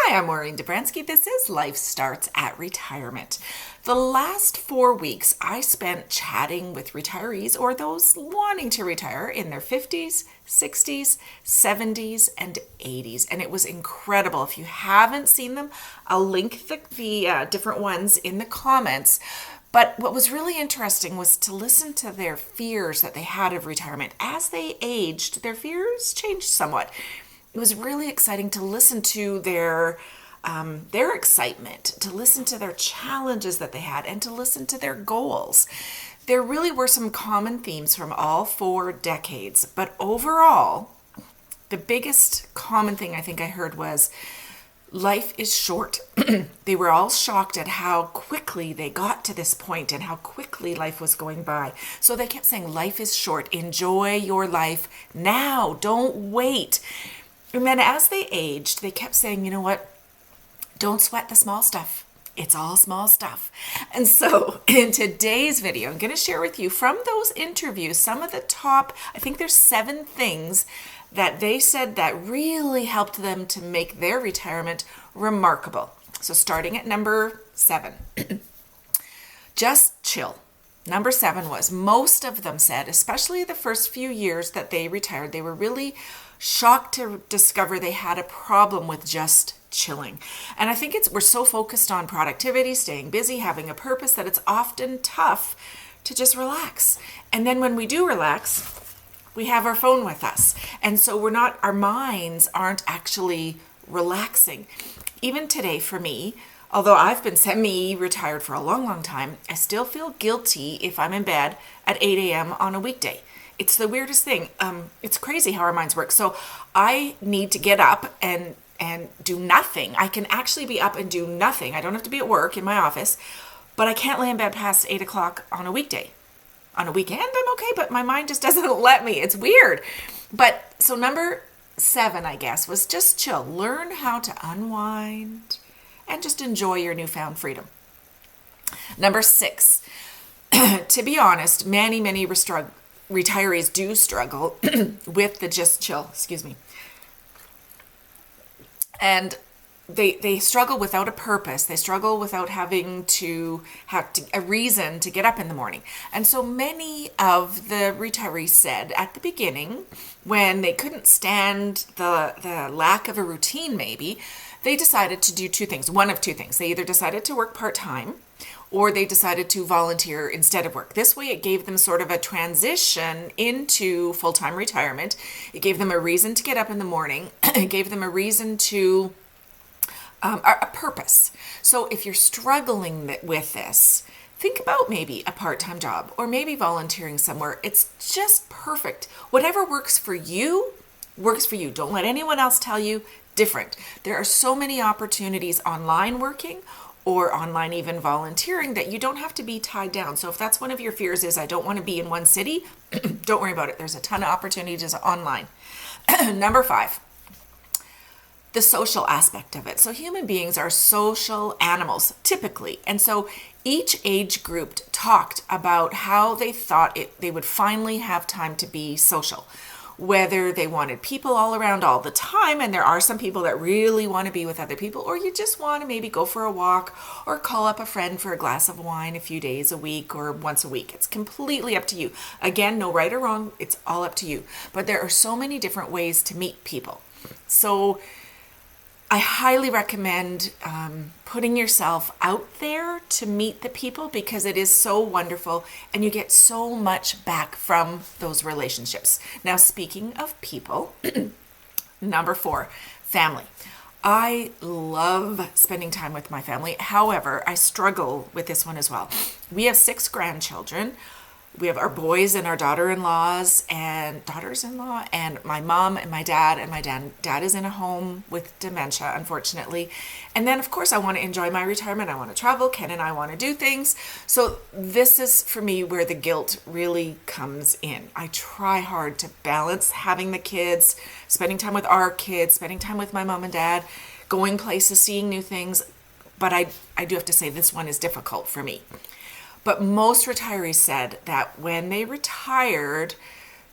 Hi, I'm Maureen Dobransky. This is Life Starts at Retirement. The last 4 weeks I spent chatting with retirees or those wanting to retire in their 50s, 60s, 70s, and 80s. And it was incredible. If you haven't seen them, I'll link the different ones in the comments. But what was really interesting was to listen to their fears that they had of retirement. As they aged, their fears changed somewhat. It was really exciting to listen to their excitement, to listen to their challenges that they had, and to listen to their goals. There really were some common themes from all 4 decades, but overall, the biggest common thing I think I heard was life is short. They were all shocked at how quickly they got to this point and how quickly life was going by. So they kept saying, life is short. Enjoy your life now. Don't wait. And then as they aged, they kept saying, you know what? Don't sweat the small stuff. It's all small stuff. And so in today's video, I'm going to share with you from those interviews, some of the top, I think there's 7 things that they said that really helped them to make their retirement remarkable. So starting at number 7, just chill. Number 7 was most of them said, especially the first few years that they retired, they were really shocked to discover they had a problem with just chilling. And I think we're so focused on productivity, staying busy, having a purpose that it's often tough to just relax. And then when we do relax, we have our phone with us. And so our minds aren't actually relaxing. Even today for me, although I've been semi-retired for a long, long time, I still feel guilty if I'm in bed at 8 a.m. on a weekday. It's the weirdest thing. It's crazy how our minds work. So I need to get up and do nothing. I can actually be up and do nothing. I don't have to be at work in my office, but I can't lay in bed past 8 o'clock on a weekday. On a weekend, I'm okay, but my mind just doesn't let me. It's weird. But so number 7, I guess, was just chill. Learn how to unwind and just enjoy your newfound freedom. Number 6, to be honest, many retirees do struggle with the just chill, and they struggle without a purpose. They struggle without having to have a reason to get up in the morning. And so many of the retirees said at the beginning, when they couldn't stand the lack of a routine maybe, they decided to do 2 things. One of 2 things. They either decided to work part-time or they decided to volunteer instead of work. This way it gave them sort of a transition into full-time retirement. It gave them a reason to get up in the morning. It gave them a reason to, a purpose. So if you're struggling with this, think about maybe a part-time job or maybe volunteering somewhere. It's just perfect. Whatever works for you, works for you. Don't let anyone else tell you different. There are so many opportunities online working or online even volunteering that you don't have to be tied down. So if that's one of your fears is I don't want to be in one city, don't worry about it. There's a ton of opportunities online. Number 5, the social aspect of it. So human beings are social animals typically. And so each age group talked about how they thought they would finally have time to be social. Whether they wanted people all around all the time, and there are some people that really want to be with other people, or you just want to maybe go for a walk or call up a friend for a glass of wine a few days a week or once a week. It's completely up to you. Again, no right or wrong. It's all up to you. But there are so many different ways to meet people. So I highly recommend putting yourself out there to meet the people because it is so wonderful and you get so much back from those relationships. Now, speaking of people, number 4, family. I love spending time with my family. However, I struggle with this one as well. We have 6 grandchildren. We have our boys and our daughters-in-law, and my mom and my dad. And my dad is in a home with dementia, unfortunately. And then, of course, I want to enjoy my retirement. I want to travel. Ken and I want to do things. So this is, for me, where the guilt really comes in. I try hard to balance having the kids, spending time with our kids, spending time with my mom and dad, going places, seeing new things. But I do have to say this one is difficult for me. But most retirees said that when they retired,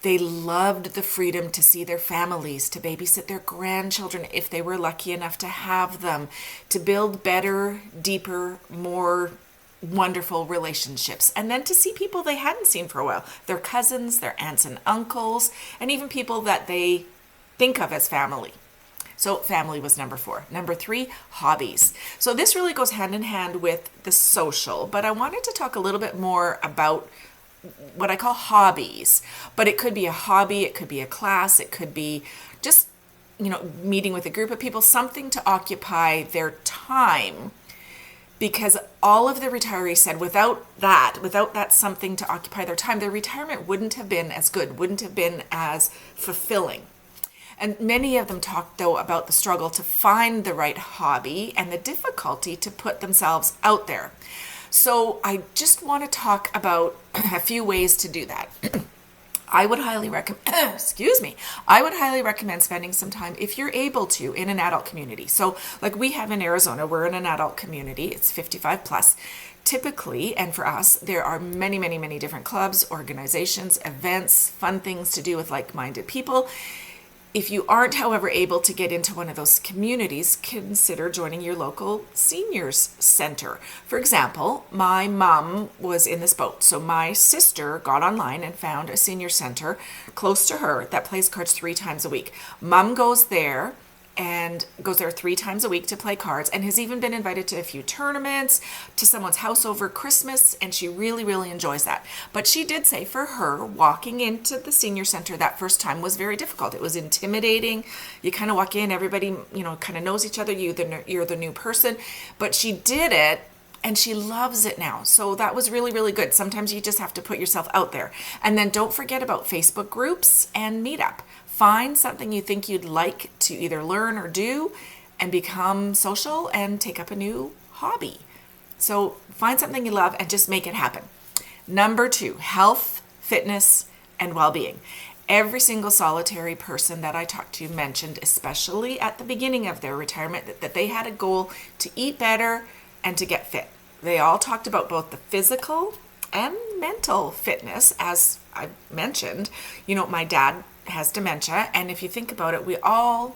They loved the freedom to see their families, to babysit their grandchildren if they were lucky enough to have them, to build better, deeper, more wonderful relationships, and then to see people they hadn't seen for a while, their cousins, their aunts and uncles, and even people that they think of as family. So family was number 4. Number 3, hobbies. So this really goes hand in hand with the social, but I wanted to talk a little bit more about what I call hobbies. But it could be a hobby, it could be a class, it could be just, meeting with a group of people, something to occupy their time. Because all of the retirees said without that something to occupy their time, their retirement wouldn't have been as good, wouldn't have been as fulfilling. And many of them talked, though, about the struggle to find the right hobby and the difficulty to put themselves out there. So I just want to talk about a few ways to do that. I would highly recommend, I would highly recommend spending some time, if you're able to, in an adult community. So like we have in Arizona, we're in an adult community, it's 55 plus. Typically, and for us, there are many, many, many different clubs, organizations, events, fun things to do with like-minded people. If you aren't, however, able to get into one of those communities, consider joining your local seniors center. For example, my mom was in this boat. So my sister got online and found a senior center close to her that plays cards 3 times a week. Mom goes there 3 times a week to play cards, and has even been invited to a few tournaments, to someone's house over Christmas, and she really, really enjoys that. But she did say for her, walking into the senior center that first time was very difficult. It was intimidating. You kind of walk in, everybody, kind of knows each other. You're the new person, but she did it, and she loves it now. So that was really, really good. Sometimes you just have to put yourself out there. And then don't forget about Facebook groups and Meetup. Find something you think you'd like to either learn or do and become social and take up a new hobby. So find something you love and just make it happen. Number 2, health, fitness, and well-being. Every single solitary person that I talked to mentioned, especially at the beginning of their retirement, that they had a goal to eat better and to get fit. They all talked about both the physical and mental fitness. As I mentioned, my dad has dementia, and if you think about it, we all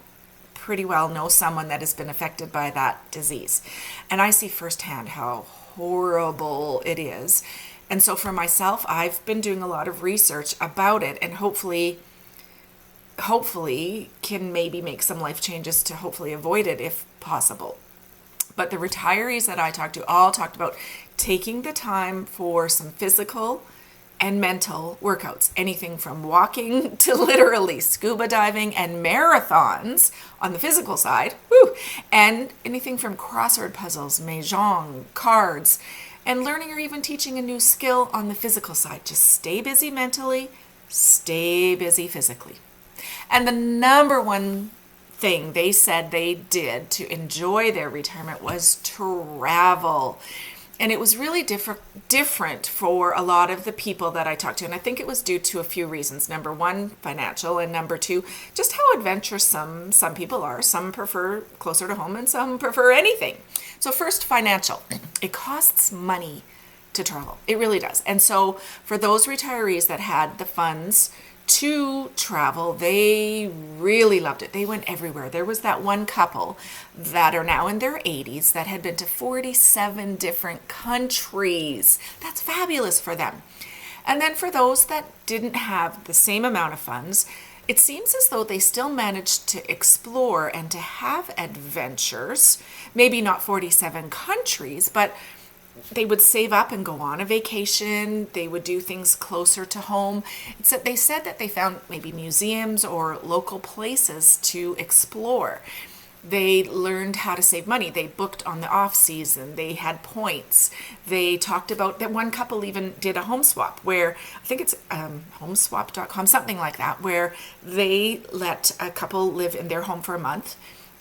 pretty well know someone that has been affected by that disease. And I see firsthand how horrible it is. And so for myself, I've been doing a lot of research about it, and hopefully can maybe make some life changes to hopefully avoid it if possible. But the retirees that I talked to all talked about taking the time for some physical and mental workouts, anything from walking to literally scuba diving and marathons on the physical side, and anything from crossword puzzles, mahjong, cards, and learning or even teaching a new skill on the physical side. Just stay busy mentally, stay busy physically. And the number one thing they said they did to enjoy their retirement was travel. And it was really different for a lot of the people that I talked to. And I think it was due to a few reasons. Number 1, financial. And number 2, just how adventuresome some people are. Some prefer closer to home and some prefer anything. So first, financial. It costs money to travel. It really does. And so for those retirees that had the funds to travel, they really loved it. They went everywhere. There was that one couple that are now in their 80s that had been to 47 different countries. That's fabulous for them. And then for those that didn't have the same amount of funds, it seems as though they still managed to explore and to have adventures, maybe not 47 countries, but they would save up and go on a vacation. They would do things closer to home. So they said that they found maybe museums or local places to explore. They learned how to save money. They booked on the off season. They had points. They talked about that one couple even did a home swap where I think it's homeswap.com, something like that, where they let a couple live in their home for a month,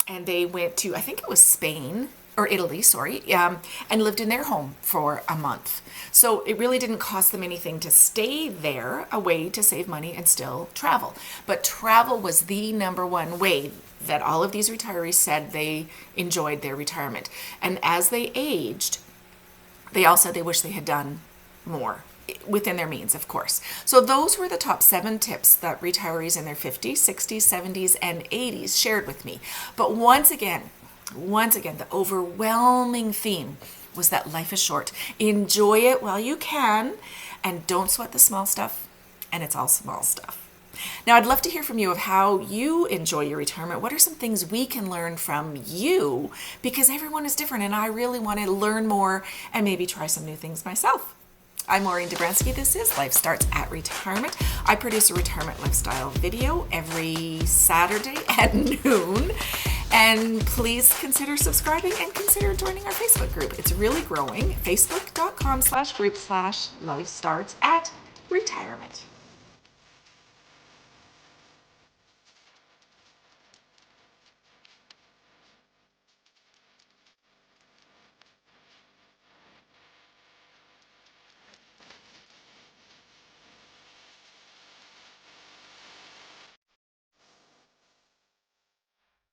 and they went to, I think it was Spain or Italy, and lived in their home for a month. So it really didn't cost them anything to stay there, a way to save money and still travel. But travel was the number one way that all of these retirees said they enjoyed their retirement. And as they aged, they all said they wish they had done more. within their means, of course. So those were the top 7 tips that retirees in their 50s, 60s, 70s, and 80s shared with me. But once again, the overwhelming theme was that life is short. Enjoy it while you can, and don't sweat the small stuff, and it's all small stuff. Now, I'd love to hear from you of how you enjoy your retirement. What are some things we can learn from you? Because everyone is different, and I really want to learn more and maybe try some new things myself. I'm Maureen Dobransky. This is Life Starts at Retirement. I produce a retirement lifestyle video every Saturday at noon. And please consider subscribing and consider joining our Facebook group. It's really growing. Facebook.com/group/Life Starts at Retirement.